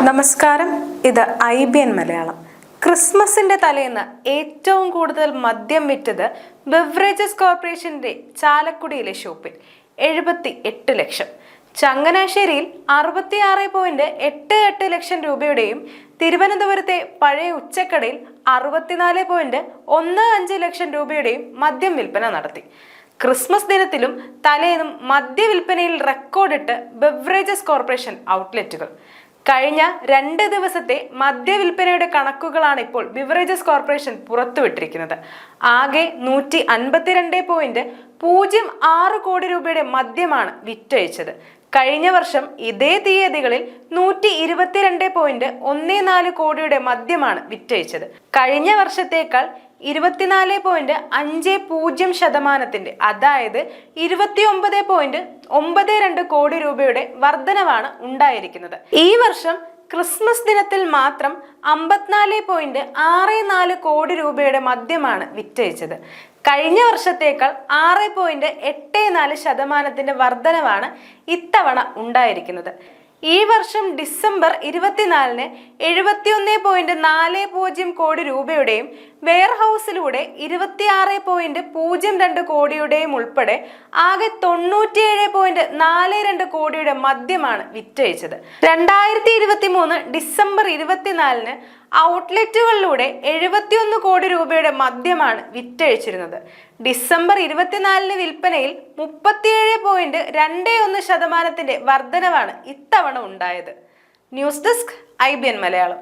നമസ്കാരം, ഇത് IBN മലയാളം. ക്രിസ്മസിന്റെ തലേന്ന് ഏറ്റവും കൂടുതൽ മദ്യം വിറ്റത് ബെവറേജസ് കോർപ്പറേഷന്റെ ചാലക്കുടിയിലെ ഷോപ്പിൽ 78 ലക്ഷം. ചങ്ങനാശ്ശേരിയിൽ 66.88 ലക്ഷം രൂപയുടെയും തിരുവനന്തപുരത്തെ പഴയ ഉച്ചക്കടയിൽ 64.15 ലക്ഷം രൂപയുടെയും മദ്യം വിൽപ്പന നടത്തി. ക്രിസ്മസ് ദിനത്തിലും തലേന്നും മദ്യവിൽപ്പനയിൽ റെക്കോർഡിട്ട് ബെവറേജസ് കോർപ്പറേഷൻ ഔട്ട്ലെറ്റുകൾ. കഴിഞ്ഞ 2 ദിവസത്തെ മദ്യവിൽപ്പനയുടെ കണക്കുകളാണ് ഇപ്പോൾ ബിവറേജസ് കോർപ്പറേഷൻ പുറത്തുവിട്ടിരിക്കുന്നത്. ആകെ 152.06 കോടി രൂപയുടെ മദ്യമാണ് വിറ്റഴിച്ചത്. കഴിഞ്ഞ വർഷം ഇതേ തീയതികളിൽ 122.14 കോടിയുടെ മദ്യമാണ് വിറ്റഴിച്ചത്. കഴിഞ്ഞ വർഷത്തേക്കാൾ 24.50% അതായത് 29.92 കോടി രൂപയുടെ വർധനവാണ് ഉണ്ടായിരിക്കുന്നത്. ഈ വർഷം ക്രിസ്മസ് ദിനത്തിൽ മാത്രം 54.64 കോടി രൂപയുടെ മദ്യമാണ് വിറ്റഴിച്ചത്. കഴിഞ്ഞ വർഷത്തേക്കാൾ 6.84% വർധനവാണ് ഇത്തവണ ഉണ്ടായിരിക്കുന്നത്. ഈ വർഷം ഡിസംബർ 24-ന് 71.40 കോടി രൂപയുടെയും വെയർഹൌസിലൂടെ 26.02 കോടിയുടെയും ഉൾപ്പെടെ ആകെ 97.42 കോടിയുടെ മദ്യമാണ് വിറ്റഴിച്ചത്. 2023 ഡിസംബർ 24-ന് ഔട്ട്ലെറ്റുകളിലൂടെ 71 കോടി രൂപയുടെ മദ്യമാണ് വിറ്റഴിച്ചിരുന്നത്. ഡിസംബർ 24-ന് വിൽപ്പനയിൽ 37.21% വർധനവാണ് ഇത്തവണ ഉണ്ടായത്. News desk IBN Malayalam.